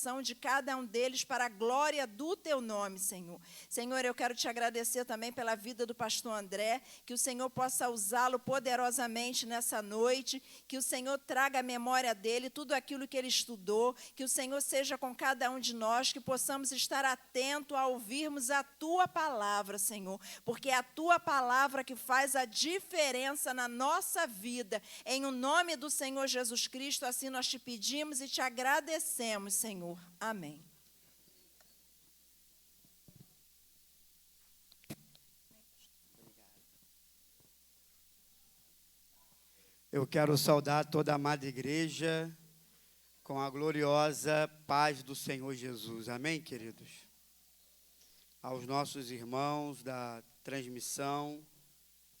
coração de cada um deles para a glória do teu nome, Senhor. Senhor, eu quero te agradecer também pela vida do pastor André, que o Senhor possa usá-lo poderosamente nessa noite, que o Senhor traga à memória dele tudo aquilo que ele estudou, que o Senhor seja com cada um de nós, que possamos estar atentos a ouvirmos a tua palavra, Senhor, porque é a tua palavra que faz a diferença na nossa vida. Em o nome do Senhor Jesus Cristo, assim nós te pedimos e te agradecemos, Senhor. Amém. Eu quero saudar toda a amada igreja com a gloriosa paz do Senhor Jesus. Amém, queridos? Aos nossos irmãos da transmissão,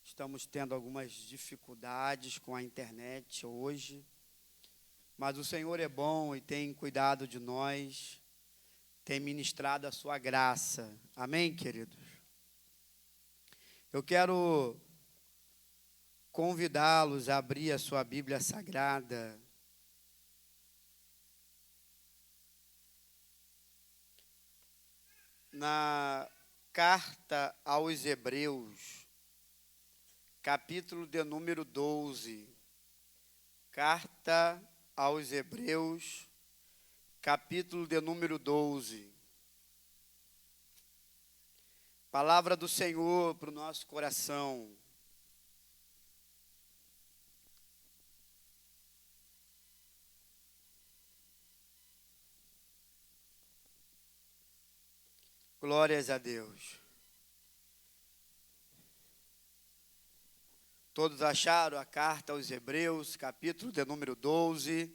estamos tendo algumas dificuldades com a internet hoje, mas o Senhor é bom e tem cuidado de nós, tem ministrado a sua graça. Amém, queridos? Eu quero convidá-los a abrir a sua Bíblia Sagrada na carta aos Hebreus, capítulo de número 12. Carta aos Hebreus, capítulo de número 12. Palavra do Senhor para o nosso coração. Glórias a Deus. Todos acharam a carta aos Hebreus, capítulo de número 12.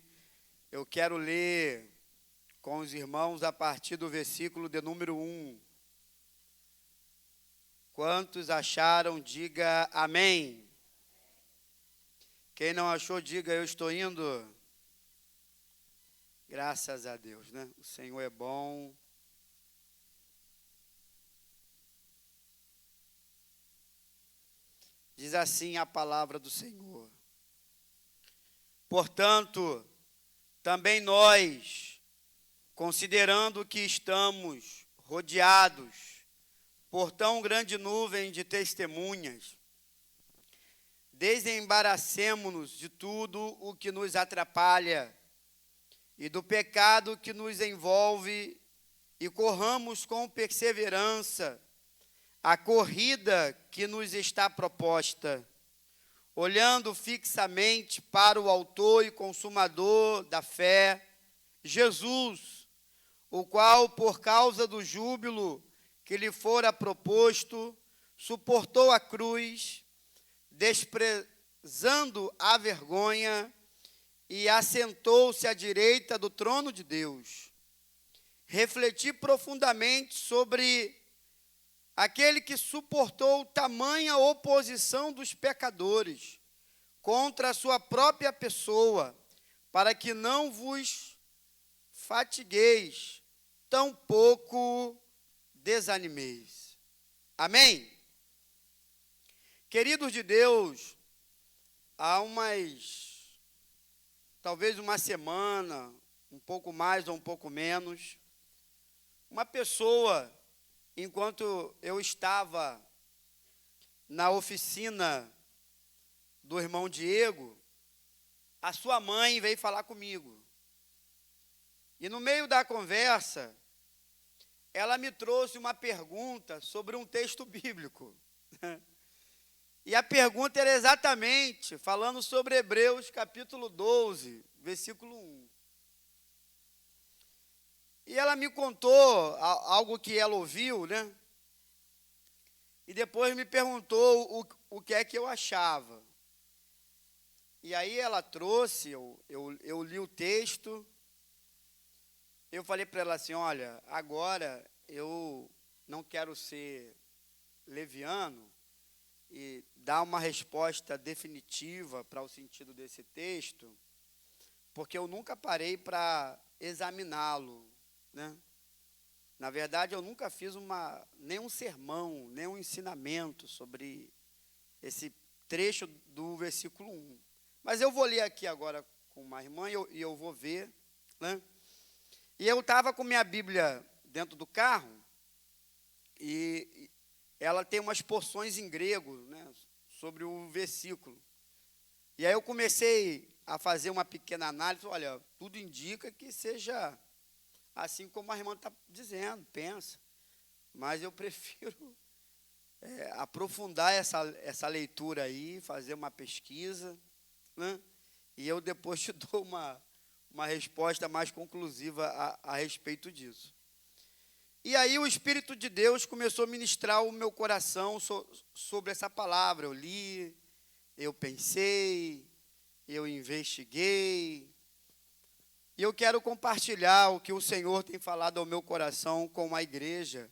Eu quero ler com os irmãos a partir do versículo de número 1. Quantos acharam, diga amém. Quem não achou, diga eu estou indo. Graças a Deus, né? O Senhor é bom. Diz assim a palavra do Senhor. Portanto, também nós, considerando que estamos rodeados por tão grande nuvem de testemunhas, desembaracemo-nos de tudo o que nos atrapalha e do pecado que nos envolve e corramos com perseverança a corrida que nos está proposta, olhando fixamente para o autor e consumador da fé, Jesus, o qual, por causa do júbilo que lhe fora proposto, suportou a cruz, desprezando a vergonha, e assentou-se à direita do trono de Deus. Refleti profundamente sobre aquele que suportou tamanha oposição dos pecadores contra a sua própria pessoa, para que não vos fatigueis, tampouco desanimeis. Amém? Queridos de Deus, há talvez uma semana, um pouco mais ou um pouco menos, uma pessoa, enquanto eu estava na oficina do irmão Diego, a sua mãe veio falar comigo. E no meio da conversa, ela me trouxe uma pergunta sobre um texto bíblico. E a pergunta era exatamente falando sobre Hebreus capítulo 12, versículo 1. E ela me contou algo que ela ouviu, né? E depois me perguntou o que é que eu achava. E aí ela trouxe, eu li o texto, eu falei para ela assim, olha, agora eu não quero ser leviano e dar uma resposta definitiva para o sentido desse texto, porque eu nunca parei para examiná-lo, né? Na verdade, eu nunca fiz nenhum sermão, nenhum ensinamento sobre esse trecho do versículo 1. Mas eu vou ler aqui agora com uma irmã e eu vou ver, né? E eu estava com minha Bíblia dentro do carro, e ela tem umas porções em grego, né, sobre o versículo. E aí eu comecei a fazer uma pequena análise. Olha, tudo indica que seja assim como a irmã está dizendo, pensa. Mas eu prefiro aprofundar essa leitura aí, fazer uma pesquisa, né? E eu depois te dou uma resposta mais conclusiva a respeito disso. E aí o Espírito de Deus começou a ministrar o meu coração sobre essa palavra. Eu li, eu pensei, eu investiguei. E eu quero compartilhar o que o Senhor tem falado ao meu coração com a igreja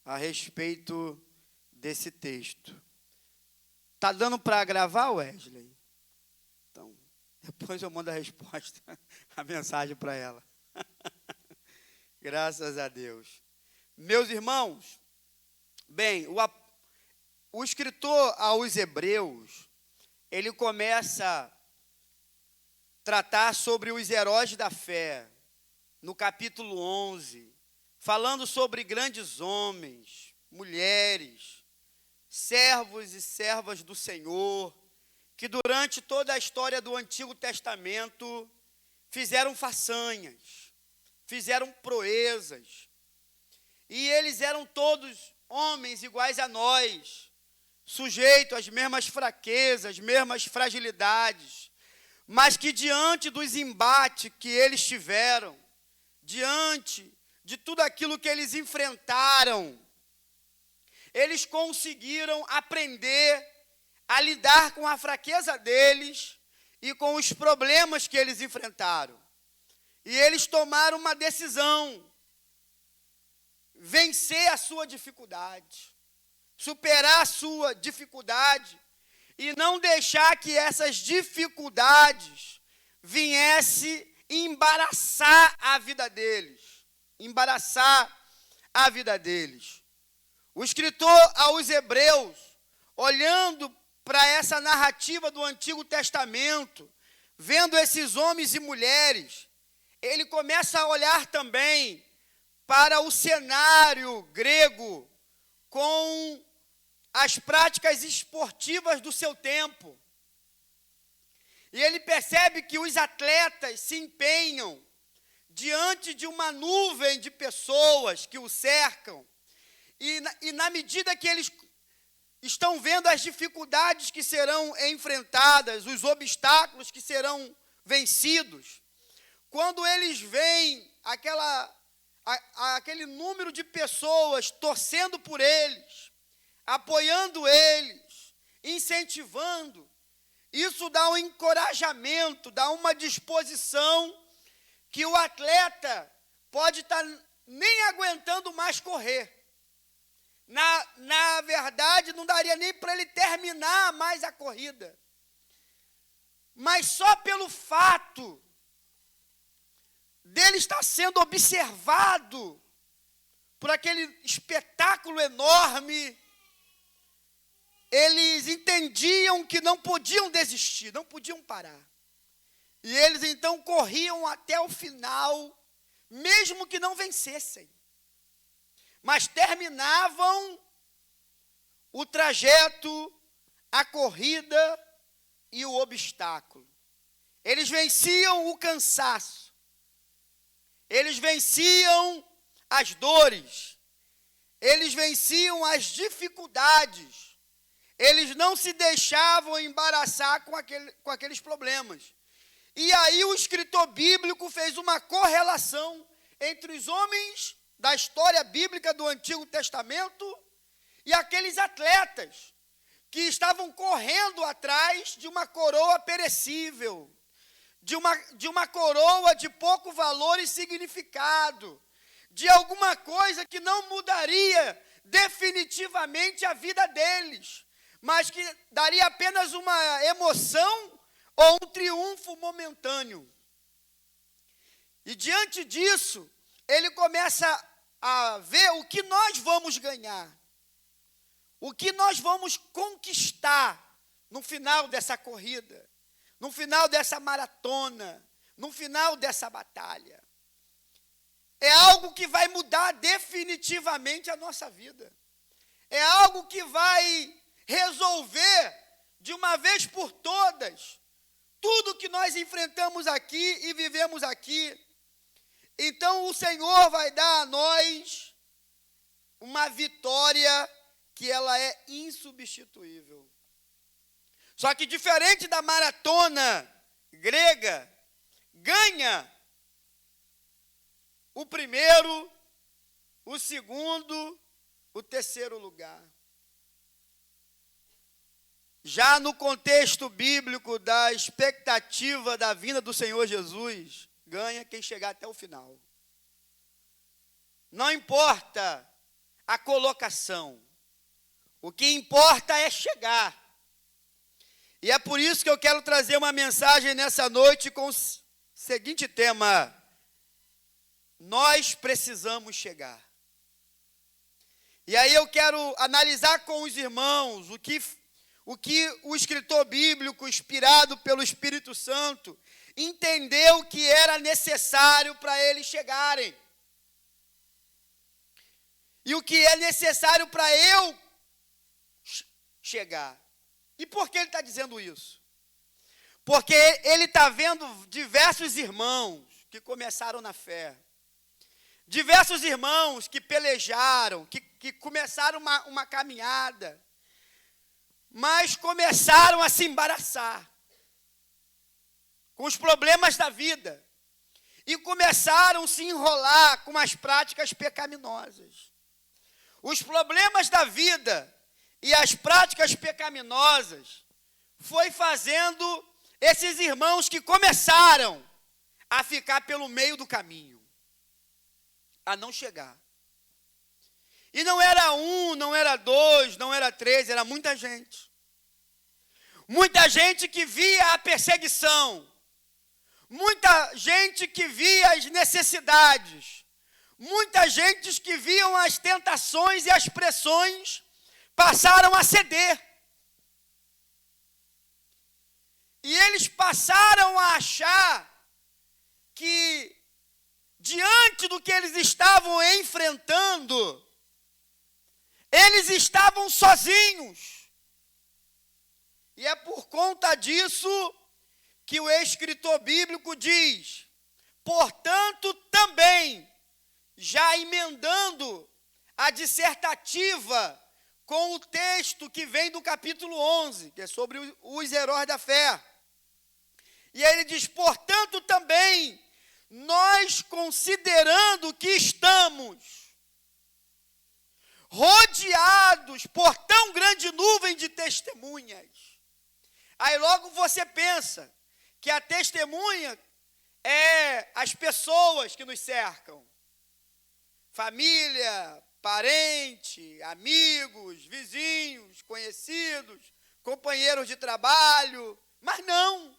a respeito desse texto. Está dando para gravar, Wesley? Então, depois eu mando a resposta, a mensagem para ela. Graças a Deus. Meus irmãos, bem, o escritor aos Hebreus, ele começa a tratar sobre os heróis da fé, no capítulo 11, falando sobre grandes homens, mulheres, servos e servas do Senhor, que durante toda a história do Antigo Testamento fizeram façanhas, fizeram proezas, e eles eram todos homens iguais a nós, sujeitos às mesmas fraquezas, às mesmas fragilidades, mas que diante dos embates que eles tiveram, diante de tudo aquilo que eles enfrentaram, eles conseguiram aprender a lidar com a fraqueza deles e com os problemas que eles enfrentaram. E eles tomaram uma decisão: vencer a sua dificuldade, superar a sua dificuldade e não deixar que essas dificuldades viessem embaraçar a vida deles, O escritor aos Hebreus, olhando para essa narrativa do Antigo Testamento, vendo esses homens e mulheres, ele começa a olhar também para o cenário grego com as práticas esportivas do seu tempo. E ele percebe que os atletas se empenham diante de uma nuvem de pessoas que o cercam, e na medida que eles estão vendo as dificuldades que serão enfrentadas, os obstáculos que serão vencidos, quando eles veem aquele número de pessoas torcendo por eles, apoiando eles, incentivando, isso dá um encorajamento, dá uma disposição que o atleta pode estar nem aguentando mais correr. Na verdade, não daria nem para ele terminar mais a corrida. Mas só pelo fato dele estar sendo observado por aquele espetáculo enorme, eles entendiam que não podiam desistir, não podiam parar. E eles então corriam até o final, mesmo que não vencessem. Mas terminavam o trajeto, a corrida e o obstáculo. Eles venciam o cansaço. Eles venciam as dores. Eles venciam as dificuldades. Eles não se deixavam embaraçar com aqueles problemas. E aí o escritor bíblico fez uma correlação entre os homens da história bíblica do Antigo Testamento e aqueles atletas que estavam correndo atrás de uma coroa perecível, de uma coroa de pouco valor e significado, de alguma coisa que não mudaria definitivamente a vida deles, mas que daria apenas uma emoção ou um triunfo momentâneo. E diante disso, ele começa a ver o que nós vamos ganhar, o que nós vamos conquistar no final dessa corrida, no final dessa maratona, no final dessa batalha. que vai mudar definitivamente a nossa vida. É algo que vai resolver de uma vez por todas tudo que nós enfrentamos aqui e vivemos aqui. Então o Senhor vai dar a nós uma vitória que ela é insubstituível. Só que diferente da maratona grega, ganha o primeiro, o segundo, o terceiro lugar. Já no contexto bíblico da expectativa da vinda do Senhor Jesus, ganha quem chegar até o final. Não importa a colocação, o que importa é chegar. E é por isso que eu quero trazer uma mensagem nessa noite com o seguinte tema: nós precisamos chegar. E aí eu quero analisar com os irmãos o que o escritor bíblico, inspirado pelo Espírito Santo, entendeu que era necessário para eles chegarem. E o que é necessário para eu chegar. E por que ele está dizendo isso? Porque ele está vendo diversos irmãos que começaram na fé. Diversos irmãos que pelejaram, que começaram uma caminhada, mas começaram a se embaraçar com os problemas da vida e começaram a se enrolar com as práticas pecaminosas. Os problemas da vida e as práticas pecaminosas foi fazendo esses irmãos que começaram a ficar pelo meio do caminho, a não chegar. E não era um, não era dois, não era três, era muita gente. Muita gente que via a perseguição, muita gente que via as necessidades, muita gente que viam as tentações e as pressões, passaram a ceder. E eles passaram a achar que, diante do que eles estavam enfrentando, eles estavam sozinhos. E é por conta disso que o escritor bíblico diz: portanto, também, já emendando a dissertativa com o texto que vem do capítulo 11, que é sobre os heróis da fé. E aí ele diz: portanto, também, nós, considerando que estamos rodeados por tão grande nuvem de testemunhas. Aí logo você pensa que a testemunha é as pessoas que nos cercam. Família, parente, amigos, vizinhos, conhecidos, companheiros de trabalho. Mas não.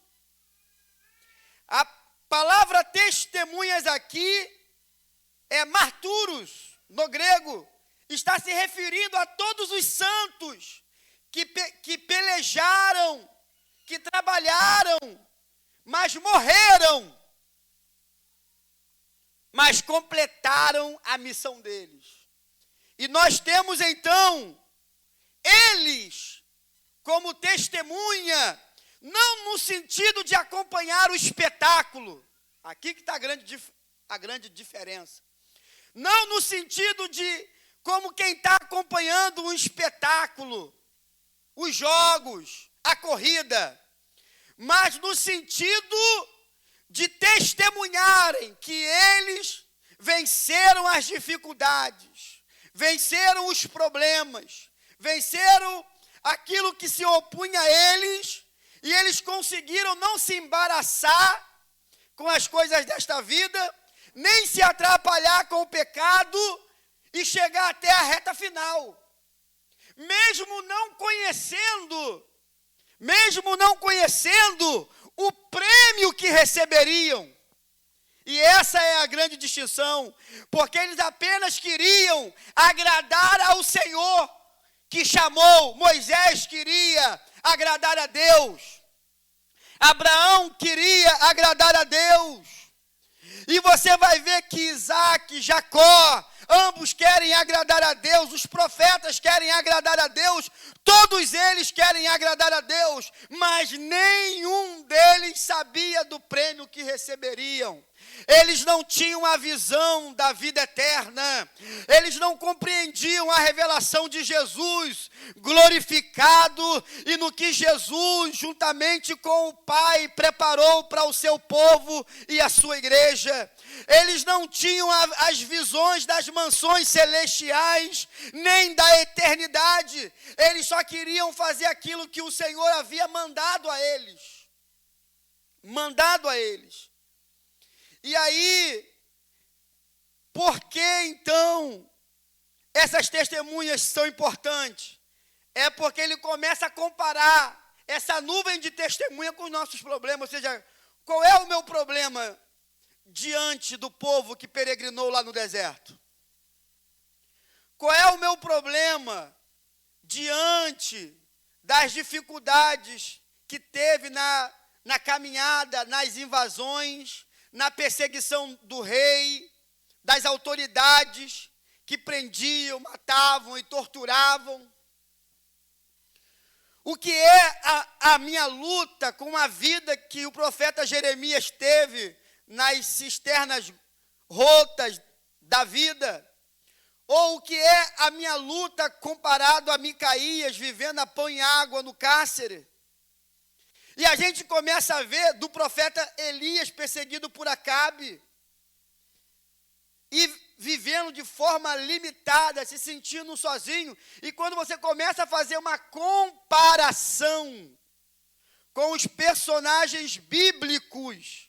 A palavra testemunhas aqui é marturos, no grego. Está se referindo a todos os santos que pelejaram, que trabalharam, mas morreram, mas completaram a missão deles. E nós temos então eles como testemunha, não no sentido de acompanhar o espetáculo, aqui que está a grande diferença, não no sentido de como quem está acompanhando um espetáculo, os jogos, a corrida, mas no sentido de testemunharem que eles venceram as dificuldades, venceram os problemas, venceram aquilo que se opunha a eles, e eles conseguiram não se embaraçar com as coisas desta vida, nem se atrapalhar com o pecado, e chegar até a reta final, mesmo não conhecendo o prêmio que receberiam. E essa é a grande distinção, porque eles apenas queriam agradar ao Senhor que chamou. Moisés queria agradar a Deus, Abraão queria agradar a Deus, E você vai ver que Isaac, Jacó, ambos querem agradar a Deus, os profetas querem agradar a Deus, todos eles querem agradar a Deus, mas nenhum deles sabia do prêmio que receberiam. Eles não tinham a visão da vida eterna, eles não compreendiam a revelação de Jesus glorificado e no que Jesus, juntamente com o Pai, preparou para o seu povo e a sua igreja. Eles não tinham as visões das mansões celestiais, nem da eternidade. Eles só queriam fazer aquilo que o Senhor havia mandado a eles. Mandado a eles. E aí, por que então essas testemunhas são importantes? É porque ele começa a comparar essa nuvem de testemunha com os nossos problemas. Ou seja, qual é o meu problema diante do povo que peregrinou lá no deserto? Qual é o meu problema diante das dificuldades que teve na caminhada, nas invasões, na perseguição do rei, das autoridades que prendiam, matavam e torturavam? O que é a minha luta com a vida que o profeta Jeremias teve nas cisternas rotas da vida? Ou o que é a minha luta comparado a Micaías vivendo a pão e água no cárcere? E a gente começa a ver do profeta Elias perseguido por Acabe e vivendo de forma limitada, se sentindo sozinho. E quando você começa a fazer uma comparação com os personagens bíblicos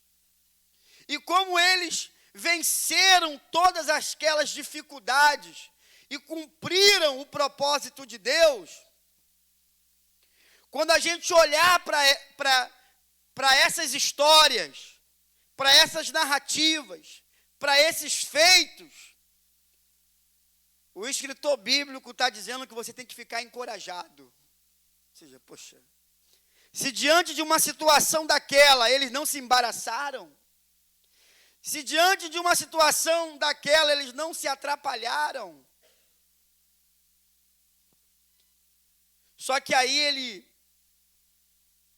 e como eles venceram todas aquelas dificuldades e cumpriram o propósito de Deus, quando a gente olhar para essas histórias, para essas narrativas, para esses feitos, o escritor bíblico está dizendo que você tem que ficar encorajado. Ou seja, poxa, se diante de uma situação daquela eles não se embaraçaram, se diante de uma situação daquela eles não se atrapalharam, só que aí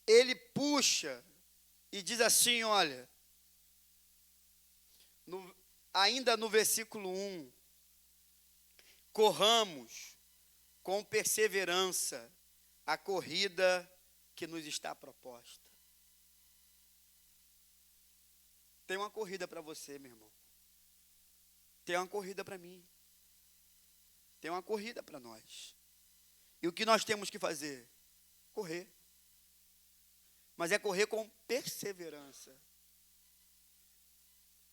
ele puxa e diz assim, olha, ainda no versículo 1, corramos com perseverança a corrida que nos está proposta. Tem uma corrida para você, meu irmão. Tem uma corrida para mim. Tem uma corrida para nós. E o que nós temos que fazer? Correr. Mas é correr com perseverança.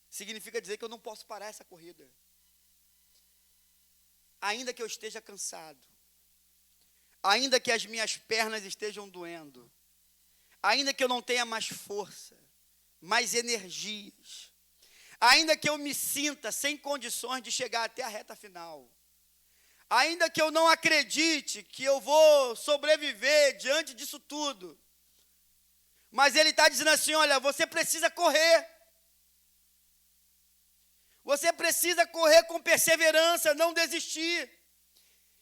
Significa dizer que eu não posso parar essa corrida. Ainda que eu esteja cansado. Ainda que as minhas pernas estejam doendo. Ainda que eu não tenha mais força, mais energias. Ainda que eu me sinta sem condições de chegar até a reta final. Ainda que eu não acredite que eu vou sobreviver diante disso tudo. Mas ele está dizendo assim, olha, você precisa correr. Você precisa correr com perseverança, não desistir.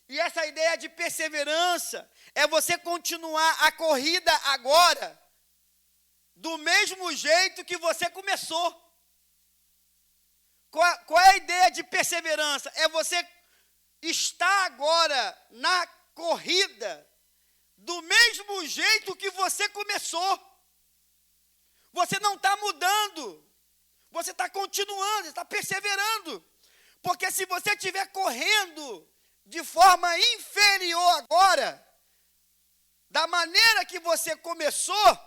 E essa ideia de perseverança é você continuar a corrida agora, do mesmo jeito que você começou. Qual é a ideia de perseverança? É você estar agora na corrida, do mesmo jeito que você começou. Você não está mudando, você está continuando, você está perseverando. Porque se você estiver correndo de forma inferior agora, da maneira que você começou,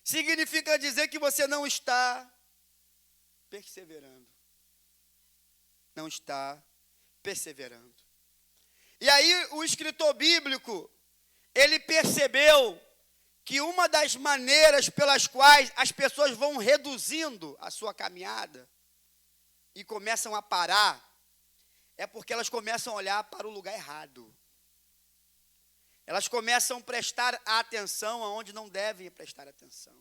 significa dizer que você não está perseverando. Não está perseverando. E aí o escritor bíblico, ele percebeu que uma das maneiras pelas quais as pessoas vão reduzindo a sua caminhada e começam a parar, é porque elas começam a olhar para o lugar errado. Elas começam a prestar atenção aonde não devem prestar atenção.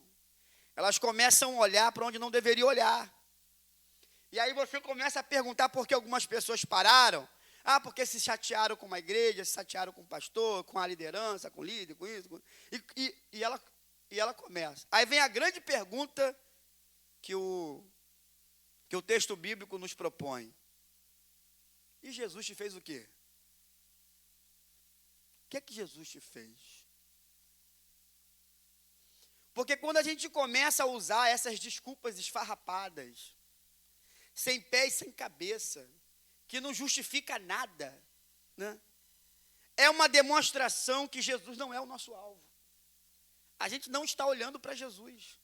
Elas começam a olhar para onde não deveria olhar. E aí você começa a perguntar por que algumas pessoas pararam. Porque se chatearam com uma igreja, se chatearam com o pastor, com a liderança, com o líder, com isso. E ela começa. Aí vem a grande pergunta que o texto bíblico nos propõe. E Jesus te fez o quê? O que é que Jesus te fez? Porque quando a gente começa a usar essas desculpas esfarrapadas, sem pé e sem cabeça, que não justifica nada, né? É uma demonstração que Jesus não é o nosso alvo. A gente não está olhando para Jesus.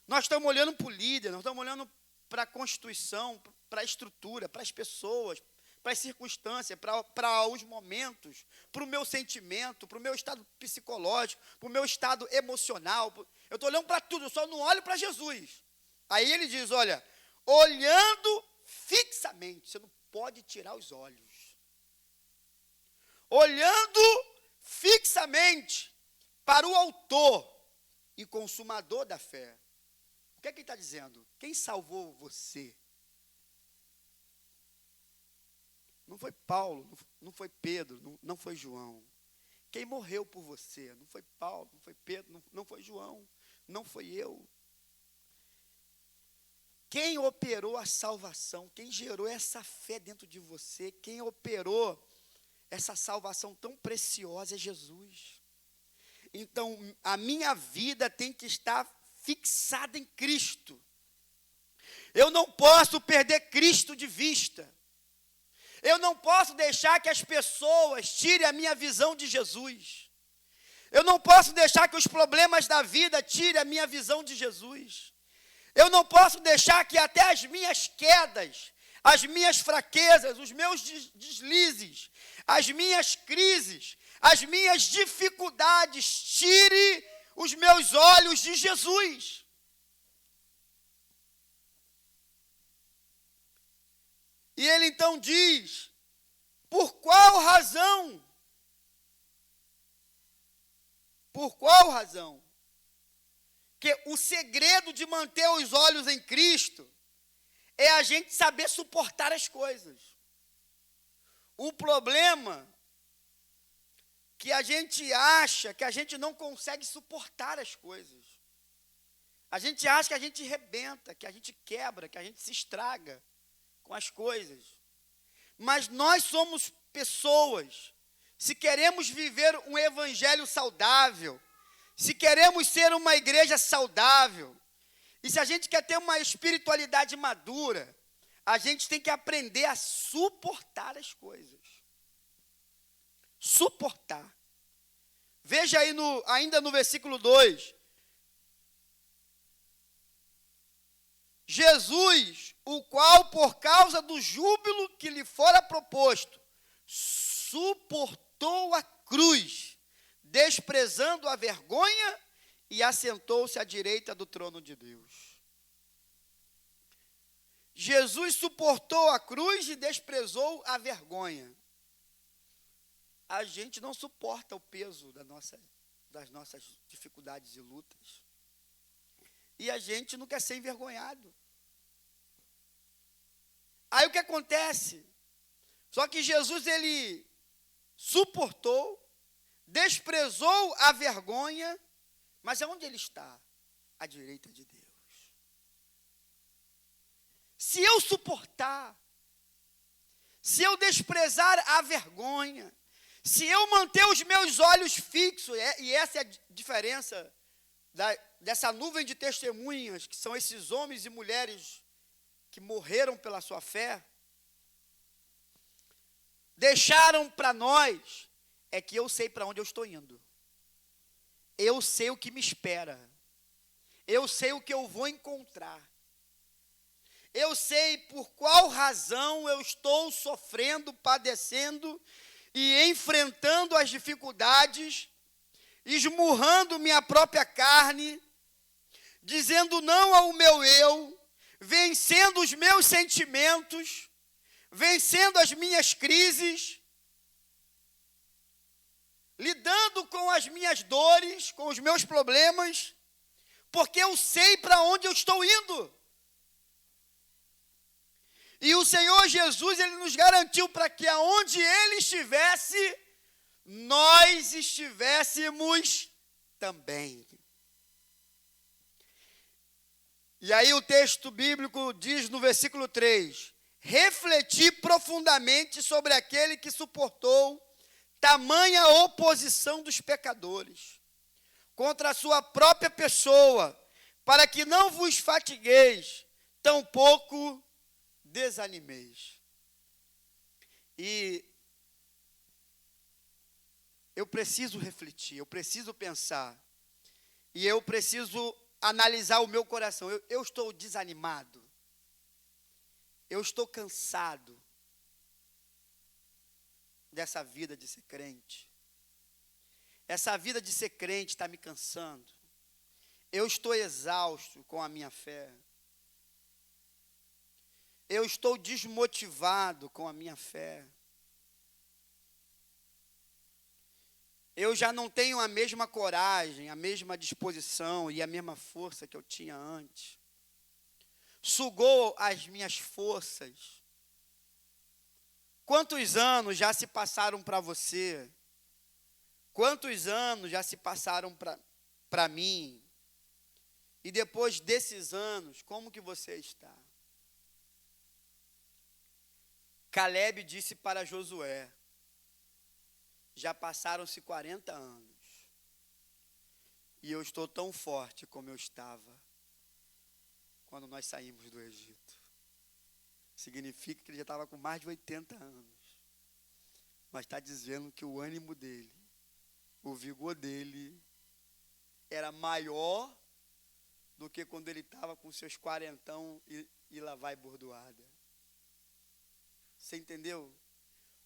Nós estamos olhando para o líder, nós estamos olhando para a Constituição, para a estrutura, para as pessoas, para as circunstâncias, para os momentos, para o meu sentimento, para o meu estado psicológico, para o meu estado emocional. Eu estou olhando para tudo, eu só não olho para Jesus. Aí ele diz, olha, olhando fixamente, você não pode tirar os olhos. Olhando fixamente para o autor e consumador da fé. O que é que ele está dizendo? Quem salvou você? Não foi Paulo, não foi Pedro, não foi João. Quem morreu por você? Não foi Paulo, não foi Pedro, não foi João, não foi eu. Quem operou a salvação, quem gerou essa fé dentro de você, quem operou essa salvação tão preciosa é Jesus. Então, a minha vida tem que estar fixada em Cristo. Eu não posso perder Cristo de vista. Eu não posso deixar que as pessoas tirem a minha visão de Jesus. Eu não posso deixar que os problemas da vida tirem a minha visão de Jesus. Eu não posso deixar que até as minhas quedas, as minhas fraquezas, os meus deslizes, as minhas crises, as minhas dificuldades tirem os meus olhos de Jesus. E ele então diz, por qual razão? Por qual razão? Que o segredo de manter os olhos em Cristo é a gente saber suportar as coisas. O problema que a gente acha que a gente não consegue suportar as coisas. A gente acha que a gente rebenta, que a gente quebra, que a gente se estraga com as coisas. Mas nós somos pessoas, se queremos viver um evangelho saudável, se queremos ser uma igreja saudável, e se a gente quer ter uma espiritualidade madura, a gente tem que aprender a suportar as coisas. Suportar. Veja aí ainda no versículo 2. Jesus, o qual, por causa do júbilo que lhe fora proposto, suportou a cruz, desprezando a vergonha, e assentou-se à direita do trono de Deus. Jesus suportou a cruz e desprezou a vergonha. A gente não suporta o peso das nossas dificuldades e lutas. E a gente não quer ser envergonhado. Aí o que acontece? Só que Jesus, ele suportou, desprezou a vergonha, mas aonde ele está? À direita de Deus. Se eu suportar, se eu desprezar a vergonha, se eu manter os meus olhos fixos, e essa é a diferença dessa nuvem de testemunhas, que são esses homens e mulheres que morreram pela sua fé, deixaram para nós, é que eu sei para onde eu estou indo. Eu sei o que me espera. Eu sei o que eu vou encontrar. Eu sei por qual razão eu estou sofrendo, padecendo e enfrentando as dificuldades, esmurrando minha própria carne, dizendo não ao meu eu, vencendo os meus sentimentos, vencendo as minhas crises, lidando com as minhas dores, com os meus problemas, porque eu sei para onde eu estou indo. E o Senhor Jesus, Ele nos garantiu para que aonde Ele estivesse, nós estivéssemos também. E aí o texto bíblico diz no versículo 3, refleti profundamente sobre aquele que suportou tamanha oposição dos pecadores contra a sua própria pessoa, para que não vos fatigueis, tampouco desanimeis. E eu preciso refletir, eu preciso pensar, e eu preciso analisar o meu coração. Eu estou desanimado, eu estou cansado dessa vida de ser crente. Essa vida de ser crente está me cansando. Eu estou exausto com a minha fé. Eu estou desmotivado com a minha fé. Eu já não tenho a mesma coragem, a mesma disposição e a mesma força que eu tinha antes. Sugou as minhas forças. Quantos anos já se passaram para você? Quantos anos já se passaram para mim? E depois desses anos, como que você está? Caleb disse para Josué, já passaram-se 40 anos, e eu estou tão forte como eu estava quando nós saímos do Egito. Significa que ele já estava com mais de 80 anos, mas está dizendo que o ânimo dele, o vigor dele, era maior do que quando ele estava com seus quarentão e lá vai bordoada. Você entendeu?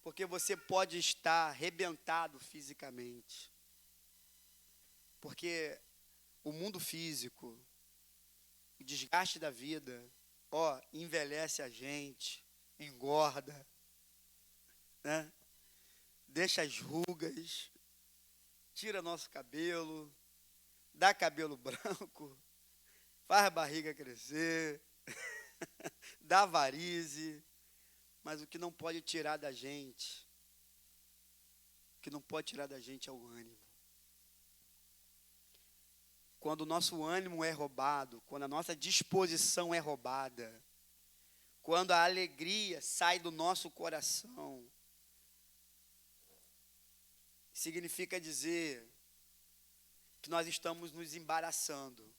Porque você pode estar arrebentado fisicamente. Porque o mundo físico, o desgaste da vida, envelhece a gente, engorda, né? Deixa as rugas, tira nosso cabelo, dá cabelo branco, faz a barriga crescer, dá varize. Mas o que não pode tirar da gente, é o ânimo. Quando o nosso ânimo é roubado, quando a nossa disposição é roubada, quando a alegria sai do nosso coração, significa dizer que nós estamos nos embaraçando.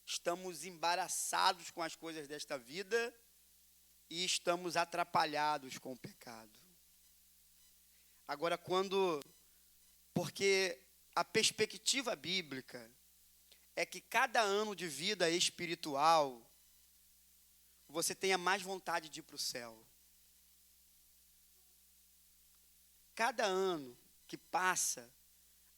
Estamos embaraçados com as coisas desta vida e estamos atrapalhados com o pecado. Agora, porque a perspectiva bíblica é que cada ano de vida espiritual, você tenha mais vontade de ir para o céu. Cada ano que passa,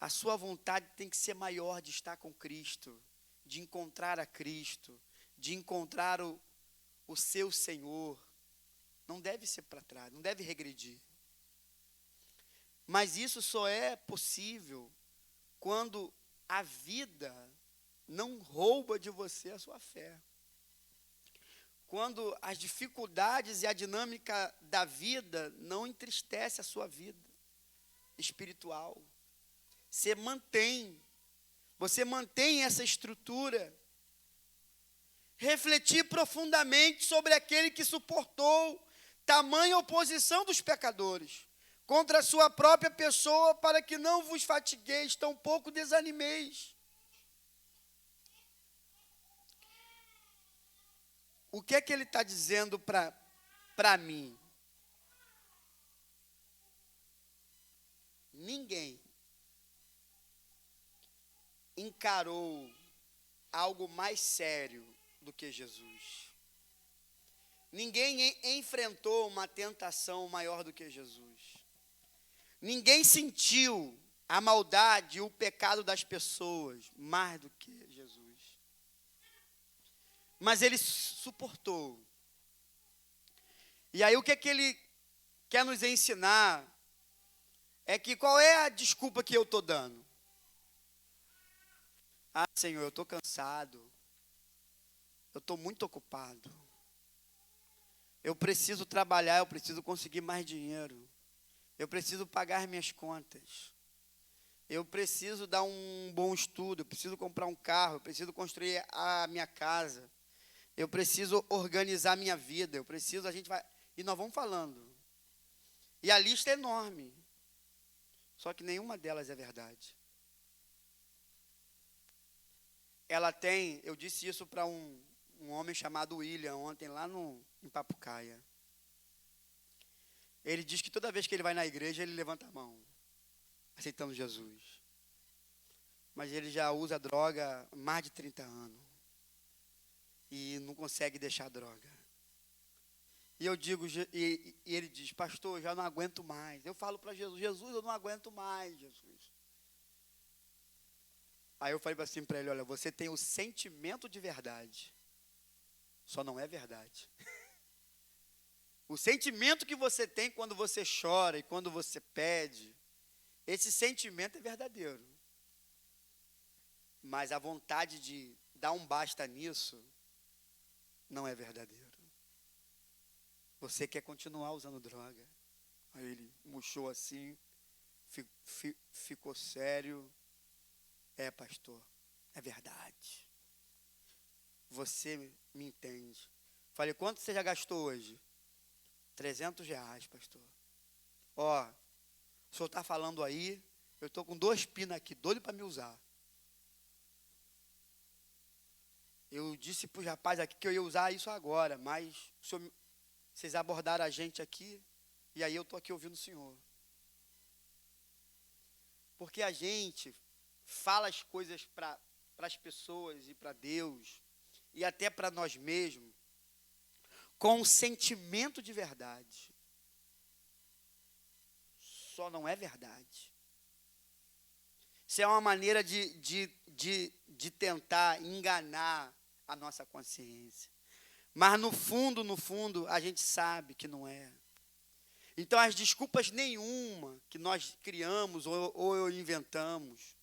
a sua vontade tem que ser maior de estar com Cristo, de encontrar a Cristo, de encontrar o seu Senhor. Não deve ser para trás, não deve regredir. Mas isso só é possível quando a vida não rouba de você a sua fé. Quando as dificuldades e a dinâmica da vida não entristece a sua vida espiritual. Você mantém essa estrutura. Refletir profundamente sobre aquele que suportou tamanha oposição dos pecadores contra a sua própria pessoa, para que não vos fatigueis, tampouco desanimeis. O que é que ele está dizendo para mim? Ninguém encarou algo mais sério do que Jesus. Ninguém enfrentou uma tentação maior do que Jesus. Ninguém sentiu a maldade e o pecado das pessoas mais do que Jesus. Mas ele suportou. E aí o que é que ele quer nos ensinar? É que qual é a desculpa que eu estou dando? Ah, Senhor, eu estou cansado. Eu estou muito ocupado. Eu preciso trabalhar, eu preciso conseguir mais dinheiro. Eu preciso pagar minhas contas. Eu preciso dar um bom estudo, eu preciso comprar um carro, eu preciso construir a minha casa. Eu preciso organizar minha vida, a gente vai... E nós vamos falando. E a lista é enorme. Só que nenhuma delas é verdade. Ela tem, eu disse isso para um homem chamado William ontem lá em Papucaia. Ele diz que toda vez que ele vai na igreja, ele levanta a mão, aceitando Jesus. Mas ele já usa droga há mais de 30 anos. E não consegue deixar a droga. E eu digo, e ele diz, pastor, eu já não aguento mais. Eu falo para Jesus, Jesus, eu não aguento mais, Jesus. Aí eu falei assim para ele, olha, você tem o sentimento de verdade, só não é verdade. O sentimento que você tem quando você chora e quando você pede, esse sentimento é verdadeiro. Mas a vontade de dar um basta nisso não é verdadeiro. Você quer continuar usando droga. Aí ele murchou assim, ficou sério. É, pastor, é verdade. Você me entende. Falei, quanto você já gastou hoje? R$300, pastor. Ó, o senhor está falando aí, eu estou com 2 pinos aqui, doido para me usar. Eu disse para os rapazes aqui que eu ia usar isso agora, mas vocês abordaram a gente aqui, e aí eu estou aqui ouvindo o senhor. Porque a gente fala as coisas para as pessoas e para Deus, e até para nós mesmos, com um sentimento de verdade. Só não é verdade. Isso é uma maneira de tentar enganar a nossa consciência. Mas no fundo, a gente sabe que não é. Então, as desculpas nenhuma que nós criamos ou inventamos,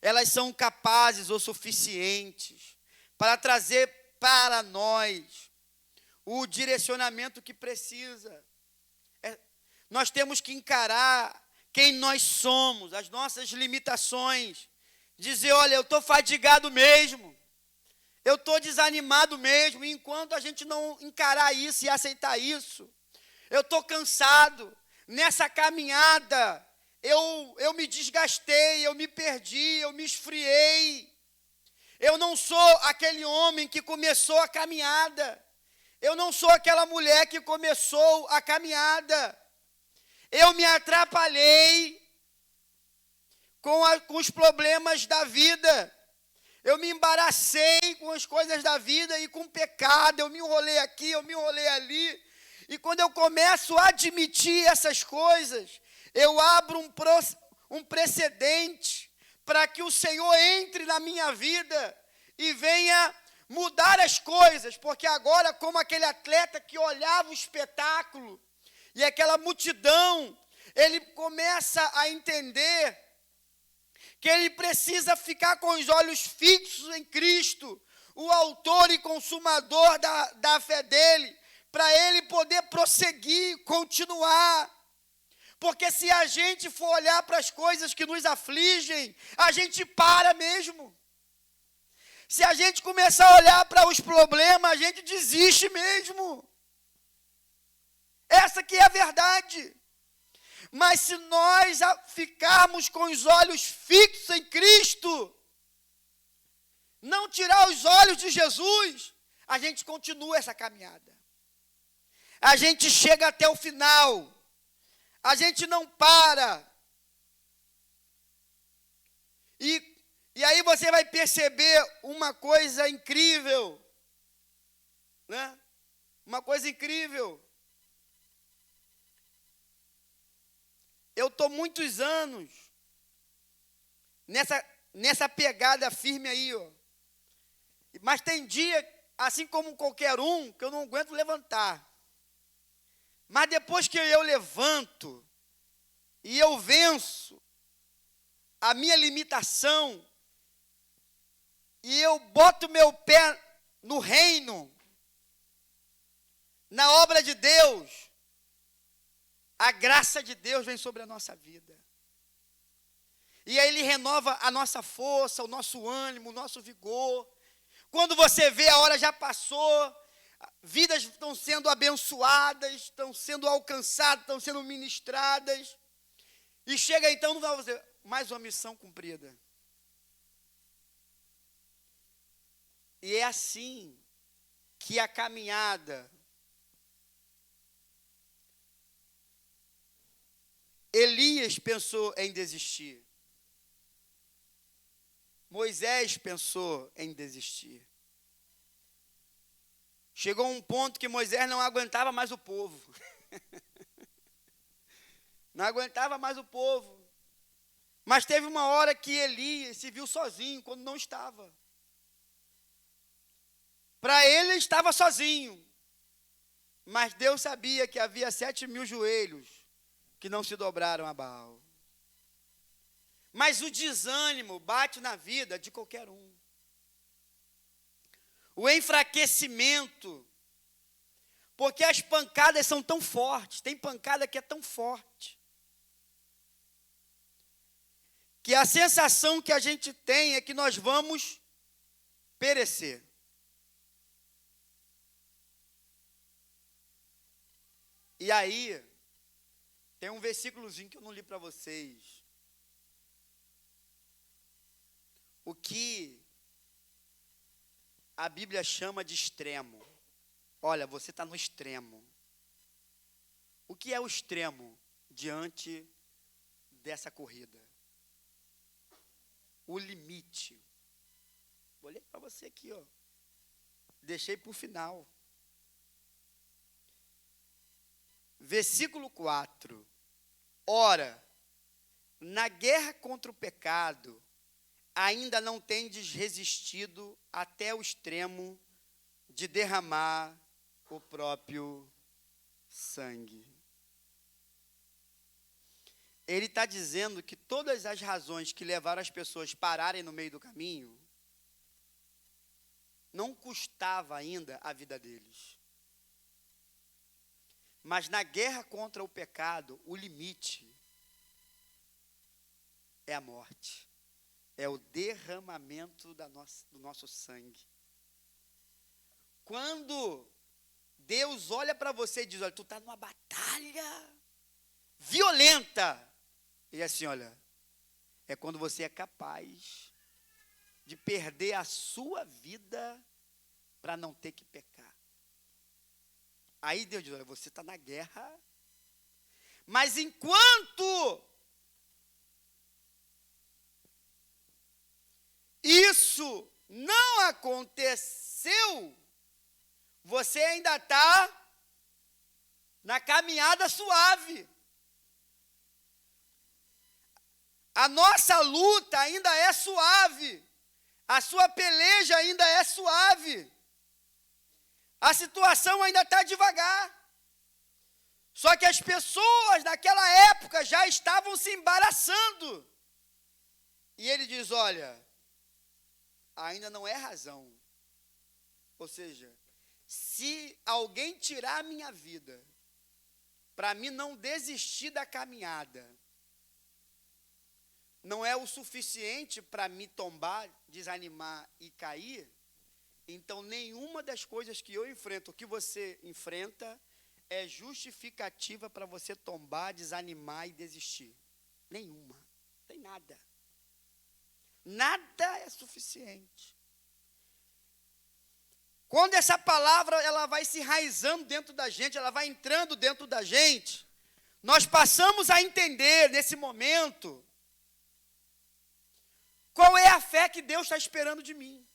elas são capazes ou suficientes para trazer para nós o direcionamento que precisa. Nós temos que encarar quem nós somos, as nossas limitações, dizer, olha, eu estou fadigado mesmo, eu estou desanimado mesmo, e enquanto a gente não encarar isso e aceitar isso, eu estou cansado, nessa caminhada, eu me desgastei, eu me perdi, eu me esfriei, eu não sou aquele homem que começou a caminhada, eu não sou aquela mulher que começou a caminhada, eu me atrapalhei com os problemas da vida, eu me embaracei com as coisas da vida e com o pecado, eu me enrolei aqui, eu me enrolei ali, e quando eu começo a admitir essas coisas, eu abro um precedente para que o Senhor entre na minha vida e venha mudar as coisas, porque agora, como aquele atleta que olhava o espetáculo e aquela multidão, ele começa a entender que ele precisa ficar com os olhos fixos em Cristo, o autor e consumador da fé dele, para ele poder prosseguir, continuar. Porque se a gente for olhar para as coisas que nos afligem, a gente para mesmo. Se a gente começar a olhar para os problemas, a gente desiste mesmo. Essa que é a verdade. Mas se nós ficarmos com os olhos fixos em Cristo, não tirar os olhos de Jesus, a gente continua essa caminhada. A gente chega até o final. A gente não para. E aí você vai perceber uma coisa incrível, né? Uma coisa incrível. Eu estou muitos anos nessa pegada firme aí, ó. Mas tem dia, assim como qualquer um, que eu não aguento levantar. Mas depois que eu levanto e eu venço a minha limitação, e eu boto meu pé no reino, na obra de Deus, a graça de Deus vem sobre a nossa vida. E aí Ele renova a nossa força, o nosso ânimo, o nosso vigor. Quando você vê, a hora já passou, vidas estão sendo abençoadas, estão sendo alcançadas, estão sendo ministradas. E chega então, mais uma missão cumprida. E é assim que a caminhada, Elias pensou em desistir. Moisés pensou em desistir. Chegou um ponto que Moisés não aguentava mais o povo. Não aguentava mais o povo. Mas teve uma hora que Elias se viu sozinho, quando não estava. Para ele estava sozinho. Mas Deus sabia que havia 7.000 joelhos que não se dobraram a Baal. Mas o desânimo bate na vida de qualquer um. O enfraquecimento, porque as pancadas são tão fortes, tem pancada que é tão forte, que a sensação que a gente tem é que nós vamos perecer. E aí, tem um versículozinho que eu não li para vocês. O que a Bíblia chama de extremo. Olha, você está no extremo. O que é o extremo diante dessa corrida? O limite. Vou ler para você aqui, ó. Deixei para o final. Versículo 4. Ora, na guerra contra o pecado, ainda não tendes resistido até o extremo de derramar o próprio sangue. Ele está dizendo que todas as razões que levaram as pessoas a pararem no meio do caminho, não custava ainda a vida deles. Mas na guerra contra o pecado, o limite é a morte. É o derramamento do nosso sangue. Quando Deus olha para você e diz, olha, tu está numa batalha violenta. E assim, olha, é quando você é capaz de perder a sua vida para não ter que pecar. Aí Deus diz, olha, você está na guerra, mas enquanto isso não aconteceu, você ainda está na caminhada suave. A nossa luta ainda é suave. A sua peleja ainda é suave. A situação ainda está devagar. Só que as pessoas naquela época já estavam se embaraçando. E ele diz, olha, ainda não é razão. Ou seja, se alguém tirar a minha vida, para mim não desistir da caminhada, não é o suficiente para me tombar, desanimar e cair, então nenhuma das coisas que eu enfrento, o que você enfrenta, é justificativa para você tombar, desanimar e desistir. Nenhuma. Não tem nada. Nada é suficiente. Quando essa palavra ela vai se enraizando dentro da gente, ela vai entrando dentro da gente, nós passamos a entender nesse momento qual é a fé que Deus está esperando de mim.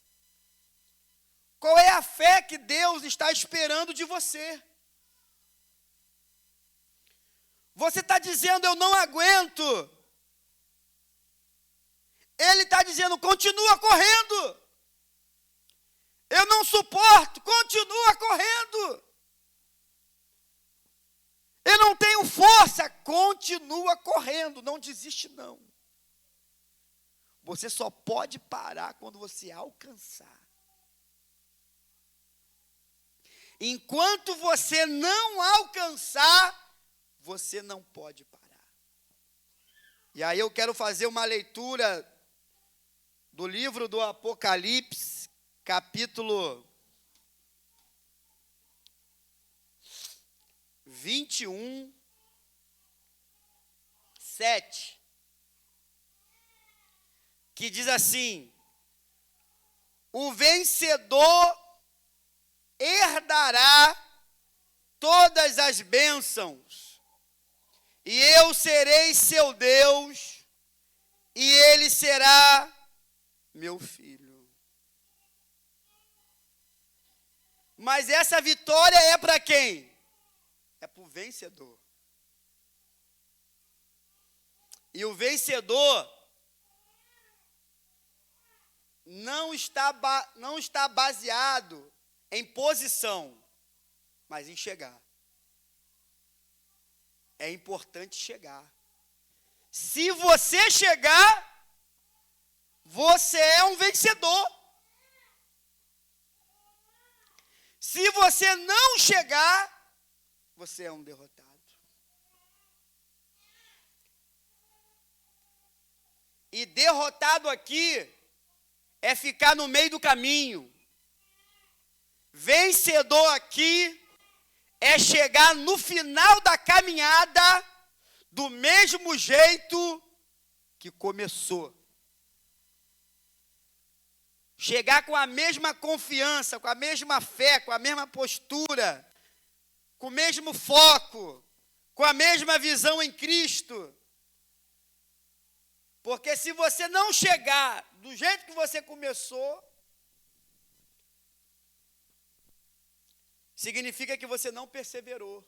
Qual é a fé que Deus está esperando de você? Você está dizendo, eu não aguento. Ele está dizendo, continua correndo. Eu não suporto, continua correndo. Eu não tenho força, continua correndo, não desiste não. Você só pode parar quando você alcançar. Enquanto você não alcançar, você não pode parar. E aí eu quero fazer uma leitura do livro do Apocalipse, capítulo 21, 7, que diz assim: o vencedor herdará todas as bênçãos, e eu serei seu Deus, e ele será meu filho. Mas essa vitória é para quem? É para o vencedor. E o vencedor não está baseado em posição, mas em chegar. É importante chegar. Se você chegar, você é um vencedor. Se você não chegar, você é um derrotado. E derrotado aqui é ficar no meio do caminho. Vencedor aqui é chegar no final da caminhada do mesmo jeito que começou. Chegar com a mesma confiança, com a mesma fé, com a mesma postura, com o mesmo foco, com a mesma visão em Cristo. Porque se você não chegar do jeito que você começou, significa que você não perseverou.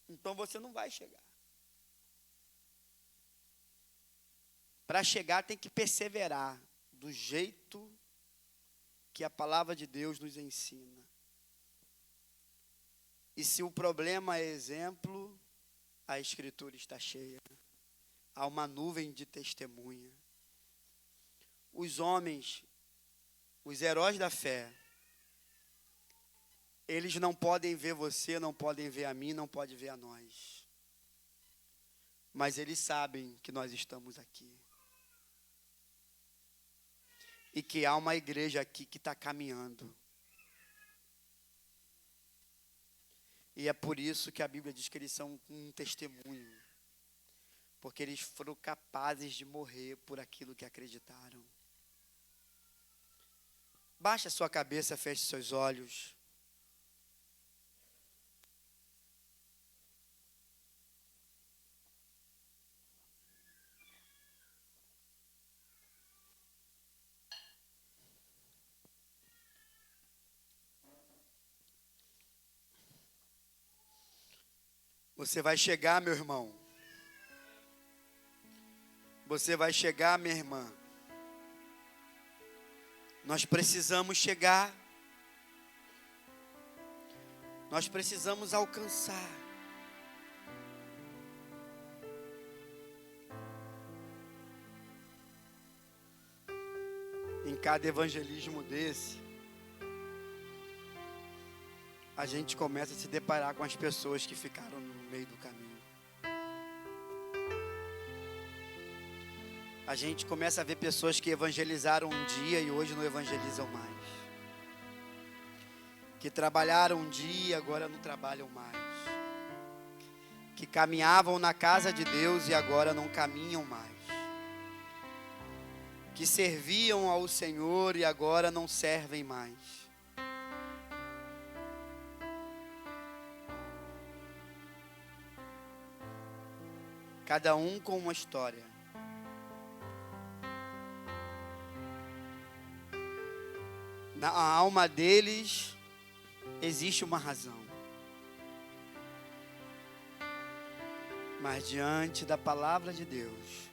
Então você não vai chegar. Para chegar tem que perseverar do jeito que a palavra de Deus nos ensina. E se o problema é exemplo, a Escritura está cheia. Há uma nuvem de testemunha. Os homens, os heróis da fé, eles não podem ver você, não podem ver a mim, não podem ver a nós. Mas eles sabem que nós estamos aqui. E que há uma igreja aqui que está caminhando. E é por isso que a Bíblia diz que eles são um testemunho. Porque eles foram capazes de morrer por aquilo que acreditaram. Baixe a sua cabeça, feche seus olhos. Você vai chegar, meu irmão. Você vai chegar, minha irmã. Nós precisamos chegar. Nós precisamos alcançar. Em cada evangelismo desse, a gente começa a se deparar com as pessoas que ficaram no meio do caminho. A gente começa a ver pessoas que evangelizaram um dia e hoje não evangelizam mais. Que trabalharam um dia e agora não trabalham mais. Que caminhavam na casa de Deus e agora não caminham mais. Que serviam ao Senhor e agora não servem mais. Cada um com uma história. Na alma deles existe uma razão. Mas diante da palavra de Deus,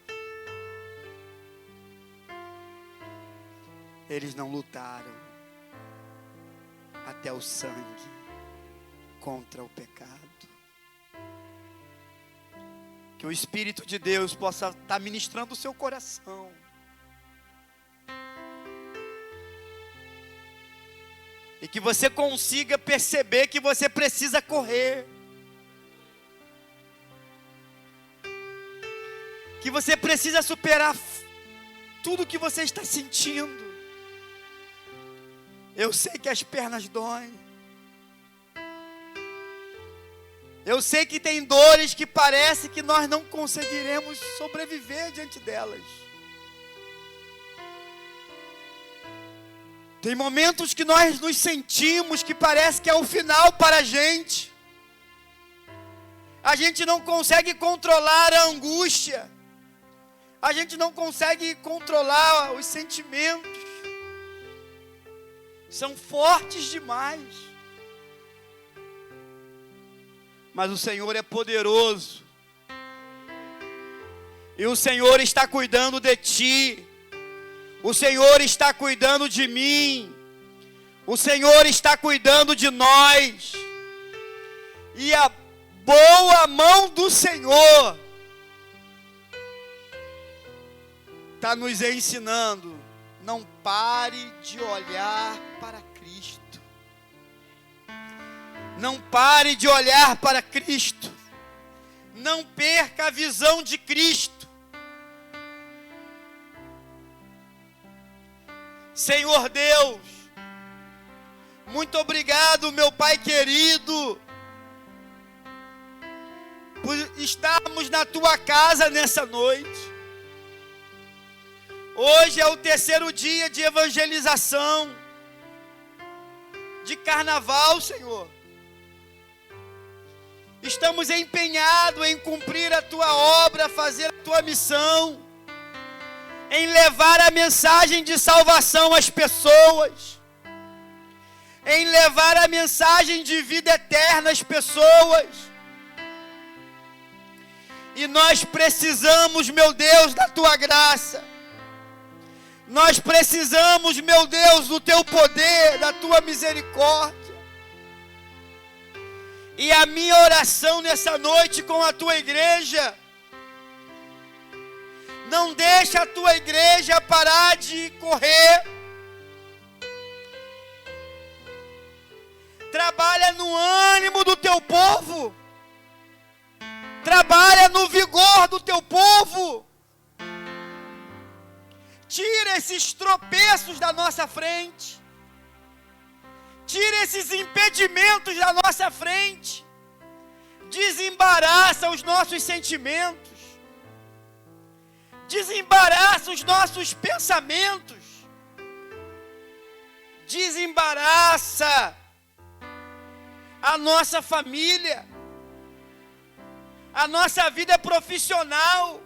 eles não lutaram até o sangue contra o pecado. Que o Espírito de Deus possa estar ministrando o seu coração. E que você consiga perceber que você precisa correr. Que você precisa superar tudo que você está sentindo. Eu sei que as pernas doem. Eu sei que tem dores que parece que nós não conseguiremos sobreviver diante delas. Tem momentos que nós nos sentimos que parece que é o final para a gente. A gente não consegue controlar a angústia. A gente não consegue controlar os sentimentos. São fortes demais. Mas o Senhor é poderoso. E o Senhor está cuidando de ti. O Senhor está cuidando de mim. O Senhor está cuidando de nós. E a boa mão do Senhor está nos ensinando. Não pare de olhar para Cristo. Não pare de olhar para Cristo. Não perca a visão de Cristo. Senhor Deus, muito obrigado, meu Pai querido, por estarmos na Tua casa nessa noite. Hoje é o 3º dia de evangelização, de carnaval, Senhor. Estamos empenhados em cumprir a Tua obra, fazer a Tua missão, em levar a mensagem de salvação às pessoas, em levar a mensagem de vida eterna às pessoas. E nós precisamos, meu Deus, da Tua graça. Nós precisamos, meu Deus, do Teu poder, da Tua misericórdia. E a minha oração nessa noite com a Tua igreja: não deixa a Tua igreja parar de correr. Trabalha no ânimo do Teu povo. Trabalha no vigor do Teu povo. Tira esses tropeços da nossa frente. Tira esses impedimentos da nossa frente. Desembaraça os nossos sentimentos. Desembaraça os nossos pensamentos. Desembaraça a nossa família. A nossa vida profissional.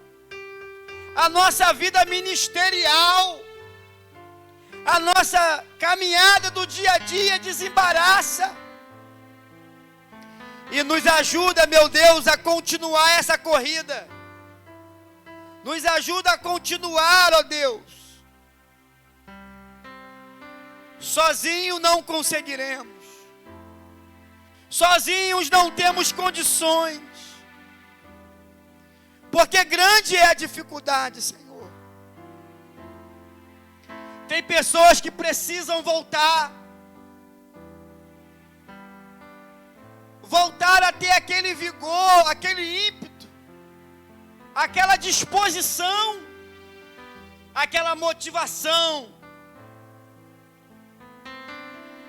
A nossa vida ministerial. A nossa caminhada do dia a dia. Desembaraça. E nos ajuda, meu Deus, a continuar essa corrida. Nos ajuda a continuar, ó Deus. Sozinho não conseguiremos. Sozinhos não temos condições. Porque grande é a dificuldade, Senhor. Tem pessoas que precisam voltar. Voltar a ter aquele vigor, aquele ímpeto, aquela disposição, aquela motivação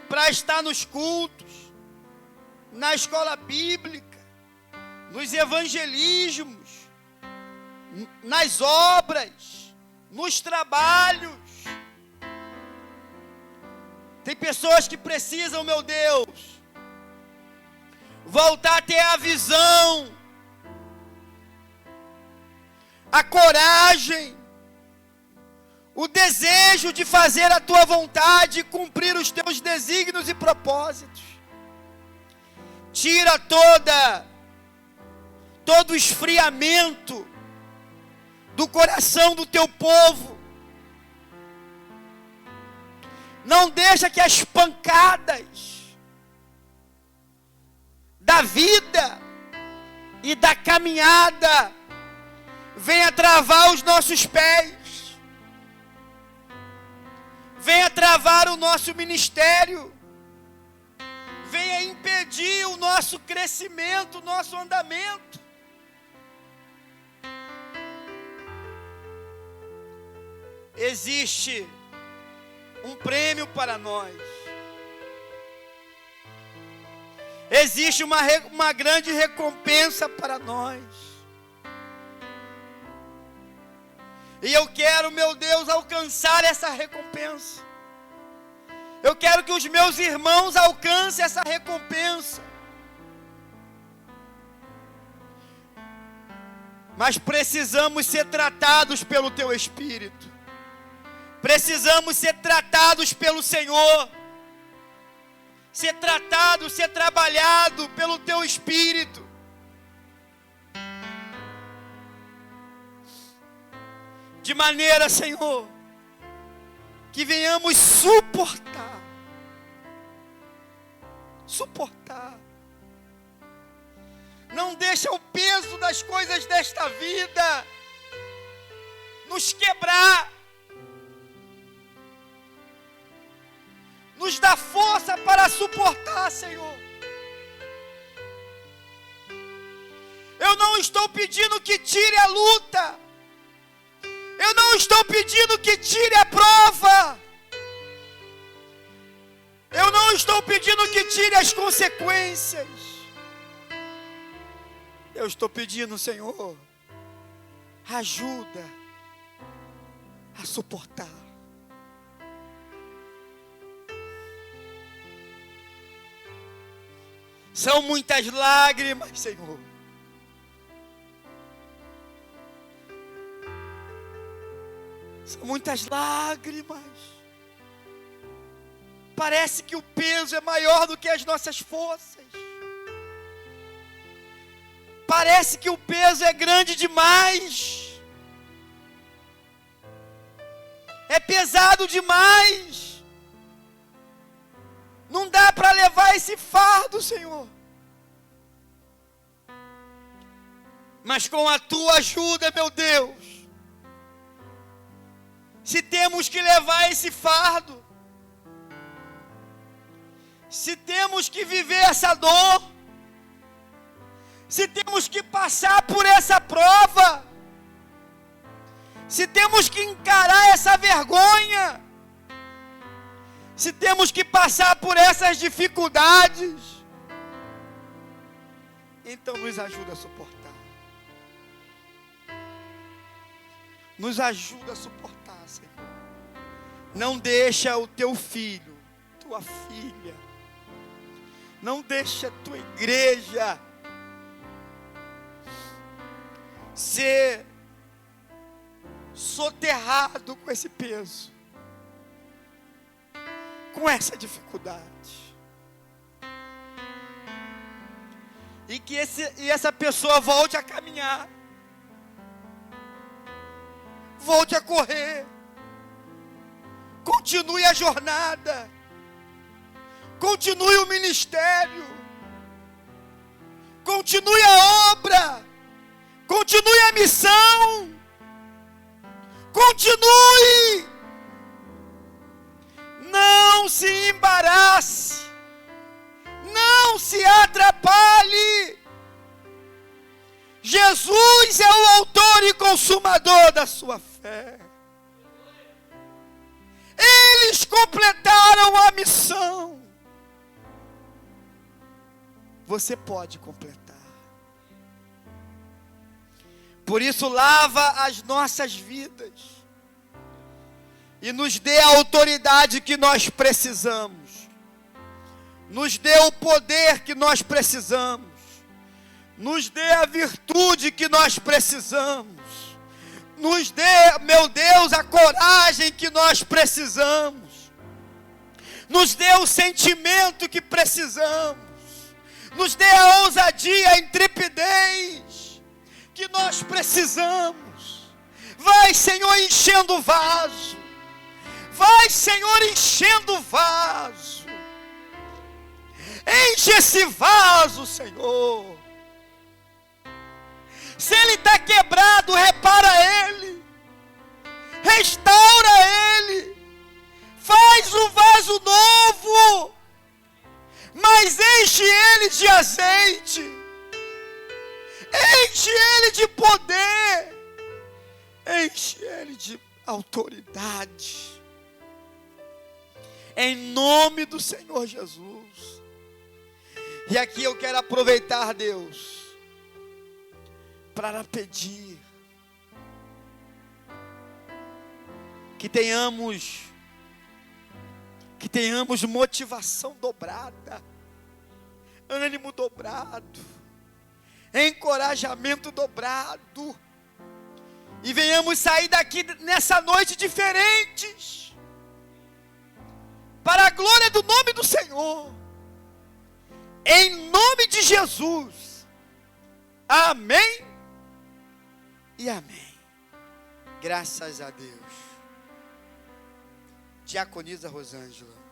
para estar nos cultos, na escola bíblica, nos evangelismos, nas obras, nos trabalhos. Tem pessoas que precisam, meu Deus, voltar a ter a visão, a coragem, o desejo de fazer a Tua vontade e cumprir os Teus desígnios e propósitos. Tira todo o esfriamento do coração do Teu povo. Não deixa que as pancadas da vida e da caminhada venha travar os nossos pés, venha travar o nosso ministério, venha impedir o nosso crescimento, o nosso andamento. Existe um prêmio para nós. Existe uma grande recompensa para nós. E eu quero, meu Deus, alcançar essa recompensa. Eu quero que os meus irmãos alcancem essa recompensa. Mas precisamos ser tratados pelo Teu Espírito. Precisamos ser tratados pelo Senhor. Ser tratado, ser trabalhado pelo Teu Espírito. De maneira, Senhor, que venhamos suportar. Não deixa o peso das coisas desta vida nos quebrar. Nos dá força para suportar, Senhor. Eu não estou pedindo que tire a luta. Eu não estou pedindo que tire a prova. Eu não estou pedindo que tire as consequências. Eu estou pedindo, Senhor, ajuda a suportar. São muitas lágrimas, Senhor. São muitas lágrimas. Parece que o peso é maior do que as nossas forças. Parece que o peso é grande demais. É pesado demais. Não dá para levar esse fardo, Senhor. Mas com a Tua ajuda, meu Deus, se temos que levar esse fardo, se temos que viver essa dor, se temos que passar por essa prova, se temos que encarar essa vergonha, se temos que passar por essas dificuldades, então nos ajuda a suportar. Nos ajuda a suportar, Senhor. Não deixa o Teu filho, Tua filha, não deixa a Tua igreja ser soterrado com esse peso, com essa dificuldade. E que essa pessoa volte a caminhar, volte a correr, continue a jornada, continue o ministério, continue a obra, continue a missão, continue. Não se embarace, não se atrapalhe. Jesus é o autor e consumador da sua fé. Eles completaram a missão. Você pode completar. Por isso, lava as nossas vidas e nos dê a autoridade que nós precisamos. Nos dê o poder que nós precisamos. Nos dê a virtude que nós precisamos. Nos dê, meu Deus, a coragem que nós precisamos. Nos dê o sentimento que precisamos. Nos dê a ousadia, a intrepidez que nós precisamos. Vai, Senhor, enchendo o vaso. Vai, Senhor, enchendo o vaso. Enche esse vaso, Senhor. Se ele está quebrado, repara de azeite, enche ele de poder, enche ele de autoridade, em nome do Senhor Jesus. E aqui eu quero aproveitar, Deus, para pedir que tenhamos motivação dobrada, ânimo dobrado, encorajamento dobrado, e venhamos sair daqui nessa noite diferentes, para a glória do nome do Senhor, em nome de Jesus, amém e amém. Graças a Deus. Diaconisa Rosângela.